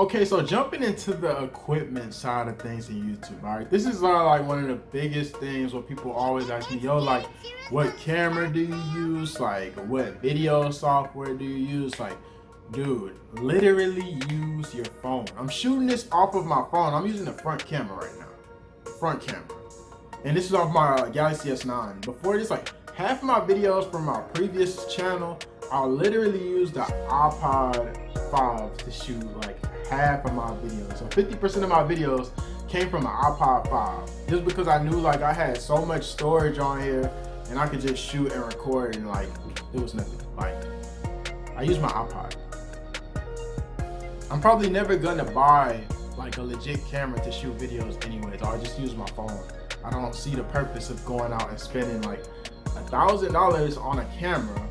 Okay, so jumping into the equipment side of things in YouTube, all right, this is like one of the biggest things where people always ask me, yo, like, what camera do you use? Like, what video software do you use? Like, dude, literally use your phone. I'm shooting this off of my phone. I'm using the front camera right now, front camera, and this is off my Galaxy S9. Before this, like, half of my videos from my previous channel, I'll literally use the iPod 5 to shoot like half of my videos. So 50% of my videos came from an iPod 5, just because I knew like I had so much storage on here and I could just shoot and record, and like it was nothing. Like, I use my iPod. I'm probably never gonna buy like a legit camera to shoot videos anyways. I'll just use my phone. I don't see the purpose of going out and spending like $1,000 on a camera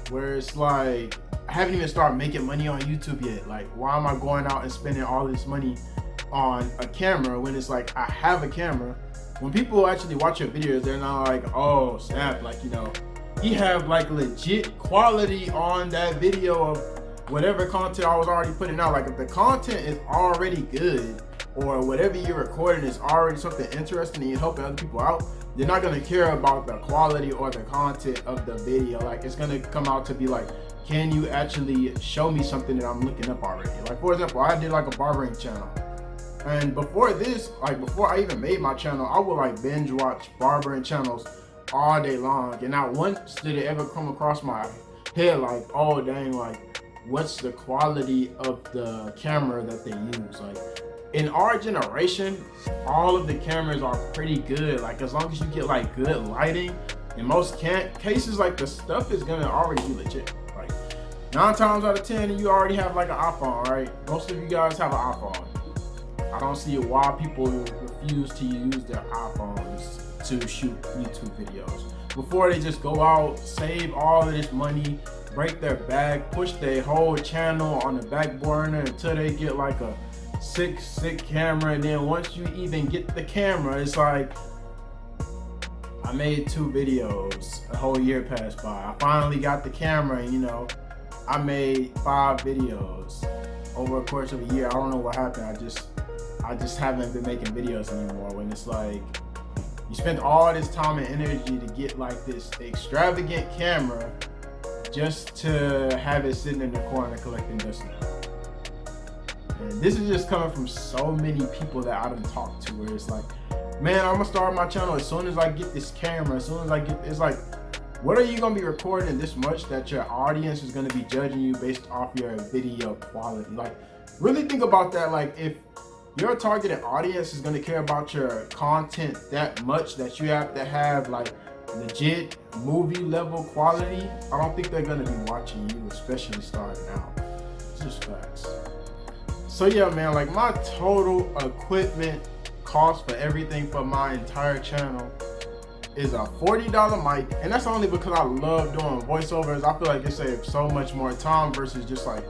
where it's like I haven't even started making money on YouTube yet. Like, why am I going out and spending all this money on a camera when it's like I have a camera? When people actually watch your videos, they're not like, oh snap, like, you know, he have like legit quality on that video of whatever content I was already putting out. Like, if the content is already good, or whatever you're recording is already something interesting and you're helping other people out, you're not gonna care about the quality or the content of the video. Like, it's gonna come out to be like, can you actually show me something that I'm looking up already? Like, for example, I did like a barbering channel, and before this, like before I even made my channel, I would like binge watch barbering channels all day long, and not once did it ever come across my head like, oh dang, like what's the quality of the camera that they use? Like, in our generation, all of the cameras are pretty good. Like, as long as you get like good lighting, in most cases, like the stuff is gonna already be legit. Like 9 times out of 10, you already have like an iPhone, right? Most of you guys have an iPhone. I don't see why people refuse to use their iPhones to shoot YouTube videos. Before they just go out, save all of this money, break their back, push their whole channel on the back burner until they get like a sick camera, and then once you even get the camera, it's like, I made 2 videos, a whole year passed by, I finally got the camera, and you know, I made 5 videos over a course of a year. I don't know what happened. I just haven't been making videos anymore. When it's like you spend all this time and energy to get like this extravagant camera just to have it sitting in the corner collecting dust now. And this is just coming from so many people that I done talked to, where it's like, man, I'm gonna start my channel as soon as I get this camera, as soon as I get, it's like, what are you gonna be recording this much that your audience is gonna be judging you based off your video quality? Like, really think about that. Like, if your targeted audience is gonna care about your content that much that you have to have like legit movie level quality, I don't think they're gonna be watching you, especially starting out. It's just facts. So yeah, man, like my total equipment cost for everything for my entire channel is a $40 mic, and that's only because I love doing voiceovers. I feel like it saves so much more time versus just like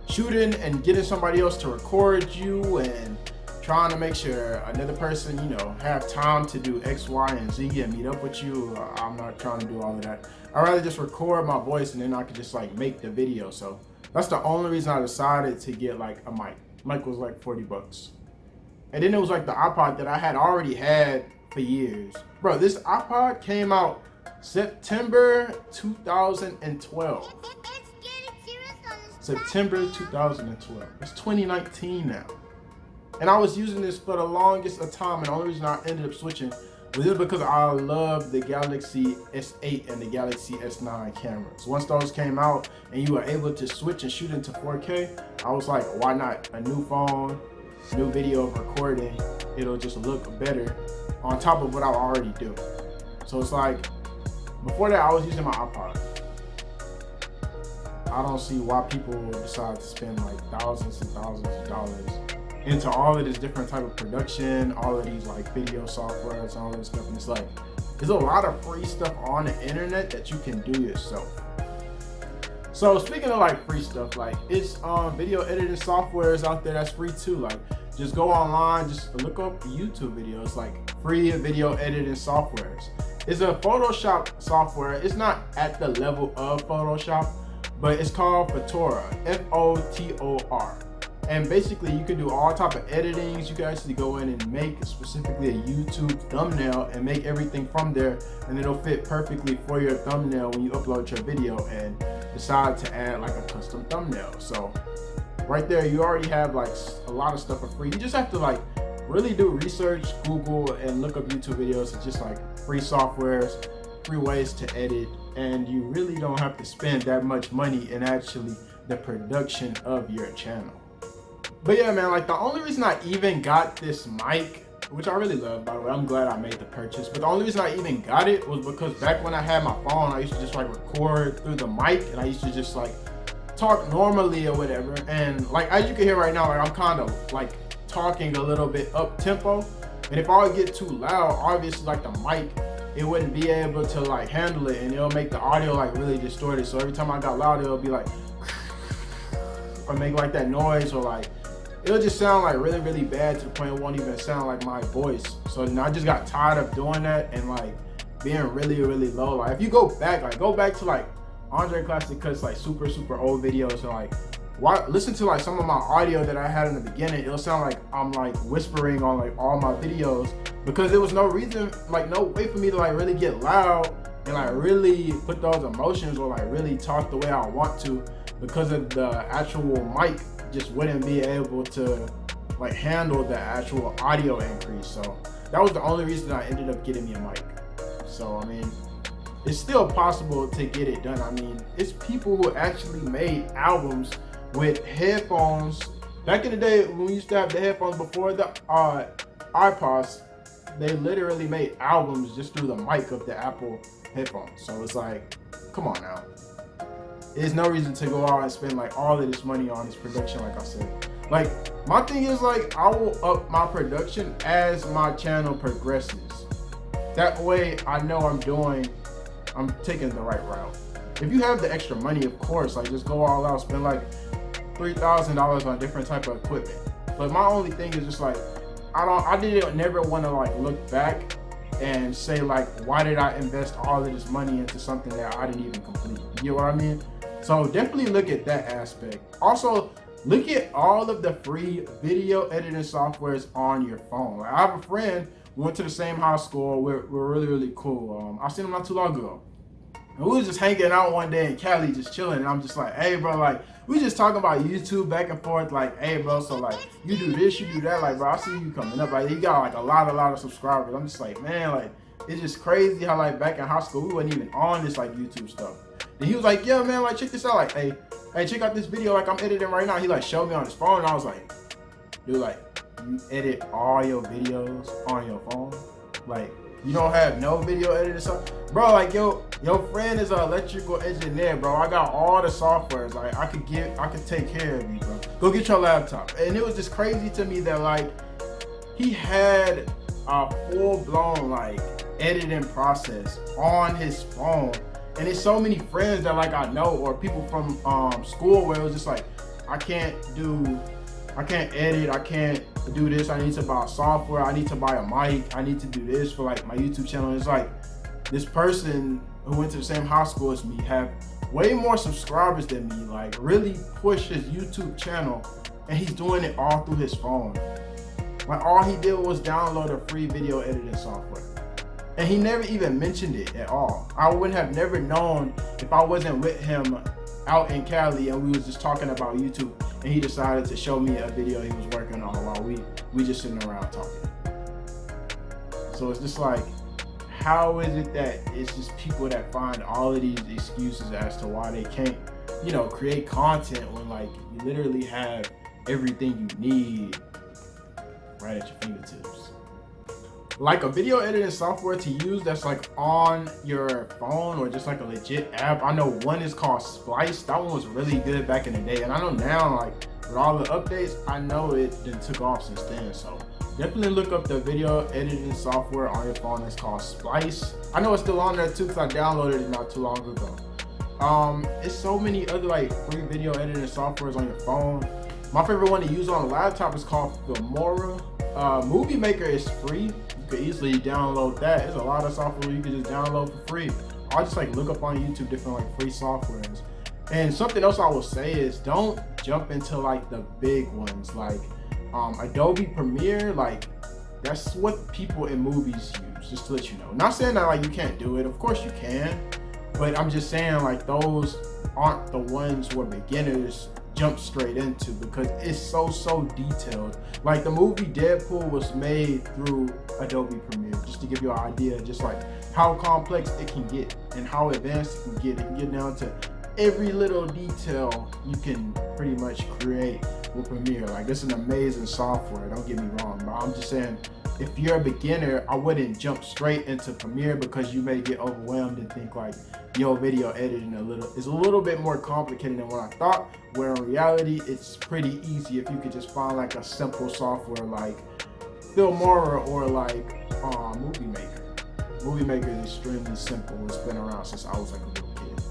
shooting and getting somebody else to record you and trying to make sure another person, you know, have time to do X, Y, and Z and meet up with you. I'm not trying to do all of that. I'd rather just record my voice and then I could just like make the video. So that's the only reason I decided to get like a mic. Mic was like 40 bucks. And then it was like the iPod that I had already had for years. Bro, this iPod came out September 2012. September 2012. It's 2019 now. And I was using this for the longest of time, and the only reason I ended up switching was just because I love the Galaxy S8 and the Galaxy S9 cameras. Once those came out and you were able to switch and shoot into 4K, I was like, why not? A new phone, new video of recording, it'll just look better on top of what I already do. So it's like, before that I was using my iPod. I don't see why people decide to spend like thousands and thousands of dollars into all of this different type of production, all of these like video softwares, all this stuff. And it's like, there's a lot of free stuff on the internet that you can do yourself. So speaking of like free stuff, like it's video editing softwares out there that's free too. Like, just go online, just look up YouTube videos, like free video editing softwares. It's a Photoshop software. It's not at the level of Photoshop, but it's called Fotora, F-O-T-O-R. And basically you can do all type of editings. You can actually go in and make specifically a YouTube thumbnail and make everything from there, and it'll fit perfectly for your thumbnail when you upload your video and decide to add like a custom thumbnail. So right there, you already have like a lot of stuff for free. You just have to like really do research, Google, and look up YouTube videos. It's just like free softwares, free ways to edit, and you really don't have to spend that much money in actually the production of your channel. But yeah, man, like the only reason I even got this mic, which I really love, by the way, I'm glad I made the purchase, but the only reason I even got it was because back when I had my phone, I used to just like record through the mic, and I used to just like talk normally or whatever. And like as you can hear right now, like I'm kind of like talking a little bit up tempo, and if I would get too loud, obviously like the mic, it wouldn't be able to like handle it, and it'll make the audio like really distorted. So every time I got loud, it'll be like or make like that noise, or like it'll just sound like really, really bad to the point it won't even sound like my voice. So then I just got tired of doing that and like being really, really low. Like if you go back to like Andre Classic Cuts, like super old videos, and like listen to like some of my audio that I had in the beginning. It'll sound like I'm like whispering on like all my videos, because there was no reason, like no way for me to like really get loud and like really put those emotions or like really talk the way I want to, because of the actual mic just wouldn't be able to like handle the actual audio increase. So that was the only reason I ended up getting me a mic. So I mean, it's still possible to get it done. I mean, it's people who actually made albums with headphones. Back in the day when we used to have the headphones before the iPods, they literally made albums just through the mic of the Apple headphones. So it's like, come on now. There's no reason to go out and spend like all of this money on this production, like I said. Like my thing is like, I will up my production as my channel progresses. That way I know I'm taking the right route. If you have the extra money, of course, like just go all out, spend like $3,000 on different type of equipment. But my only thing is just like, I didn't never want to like look back and say like, why did I invest all of this money into something that I didn't even complete? You get what I mean? So definitely look at that aspect. Also, look at all of the free video editing softwares on your phone. Like, I have a friend, we went to the same high school. We're really, really cool. I seen him not too long ago. And we was just hanging out one day in Cali, just chilling. And I'm just like, hey, bro, like, we just talking about YouTube back and forth. Like, hey, bro, so like, you do this, you do that. Like, bro, I see you coming up. Like, you got like a lot of subscribers. I'm just like, man, like, it's just crazy how like back in high school, we wasn't even on this like YouTube stuff. And he was like, yeah, man, like, check this out. Like, hey, check out this video. Like, I'm editing right now. He like showed me on his phone. And I was like, dude, like, you edit all your videos on your phone? Like, you don't have no video editing stuff? Bro, like, your friend is an electrical engineer, bro. I got all the softwares. Like, I could take care of you, bro. Go get your laptop. And it was just crazy to me that like, he had a full-blown like editing process on his phone. And there's so many friends that like I know, or people from school, where it was just like, I can't edit, I can't do this, I need to buy software, I need to buy a mic, I need to do this for like my YouTube channel. It's like, this person who went to the same high school as me have way more subscribers than me, like really push his YouTube channel, and he's doing it all through his phone. Like all he did was download a free video editing software. And he never even mentioned it at all. I would have never known if I wasn't with him out in Cali and we was just talking about YouTube, and he decided to show me a video he was working on while we just sitting around talking. So it's just like, how is it that it's just people that find all of these excuses as to why they can't, you know, create content when like you literally have everything you need right at your fingertips? Like a video editing software to use that's like on your phone or just like a legit app. I know one is called Splice. That one was really good back in the day. And I know now, like with all the updates, I know it then took off since then. So definitely look up the video editing software on your phone. It's called Splice. I know it's still on there too because I downloaded it not too long ago. It's so many other like free video editing softwares on your phone. My favorite one to use on a laptop is called Filmora. Movie Maker is free. You could easily download that. There's a lot of software you can just download for free. I'll just like look up on YouTube different like free softwares And something else I will say is don't jump into like the big ones, like Adobe Premiere. Like that's what people in movies use, just to let you know. Not saying that like you can't do it, of course you can, but I'm just saying like those aren't the ones where beginners jump straight into, because it's so detailed. Like the movie Deadpool was made through Adobe Premiere, just to give you an idea, just like how complex it can get and how advanced it can get. It can get down to every little detail you can pretty much create with Premiere. Like it's an amazing software, don't get me wrong, but I'm just saying if you're a beginner, I wouldn't jump straight into Premiere, because you may get overwhelmed and think like, yo, video editing is a little bit more complicated than what I thought, where in reality it's pretty easy if you could just find like a simple software like Filmora or like Movie Maker. Movie Maker is extremely simple. It's been around since I was like a little kid.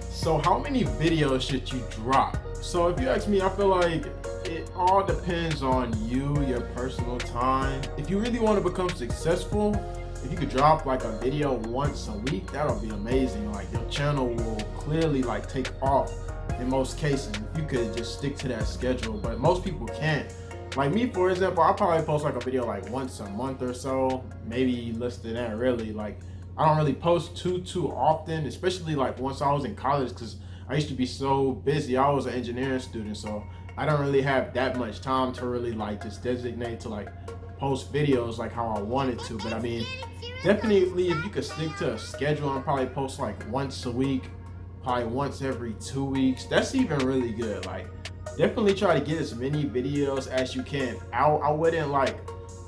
So how many videos should you drop? So if you ask me, I feel like it all depends on you, your personal time. If you really want to become successful, if you could drop like a video once a week, that'll be amazing. Like your channel will clearly like take off in most cases if you could just stick to that schedule, but most people can't. Like me, for example, I probably post like a video like once a month or so, maybe less than that really. Like I don't really post too often, especially like once I was in college, because I used to be so busy. I was an engineering student, so I don't really have that much time to really like just designate to like post videos like how I wanted to. But I mean, definitely if you could stick to a schedule and probably post like once a week, probably once every 2 weeks, that's even really good. Like definitely try to get as many videos as you can out. I wouldn't like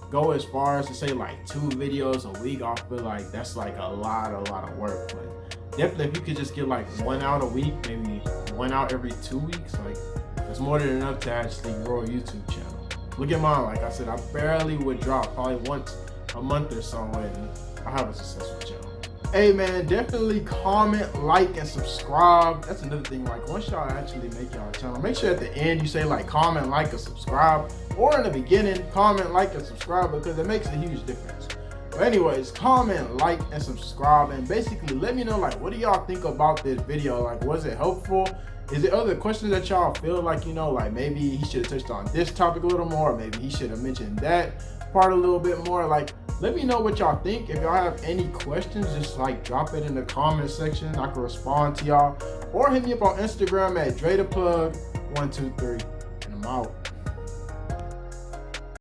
go as far as to say like 2 videos a week. I feel like that's like a lot of work, but definitely if you could just get like 1 out a week, maybe 1 out every 2 weeks, like that's more than enough to actually grow a YouTube channel. Look at mine, like I said, I barely would drop probably once a month or so, and I have a successful channel. Hey man, definitely comment, like, and subscribe. That's another thing, like once y'all actually make y'all channel, make sure at the end you say like comment, like, or subscribe, or in the beginning, comment, like, and subscribe, because it makes a huge difference. But anyways, comment, like, and subscribe, and basically let me know like what do y'all think about this video. Like was it helpful? Is there other questions that y'all feel like, you know, like maybe he should have touched on this topic a little more, or maybe he should have mentioned that part a little bit more? Like let me know what y'all think. If y'all have any questions, just like drop it in the comment section. I can respond to y'all, or hit me up on Instagram at DreThePlug123, and I'm out.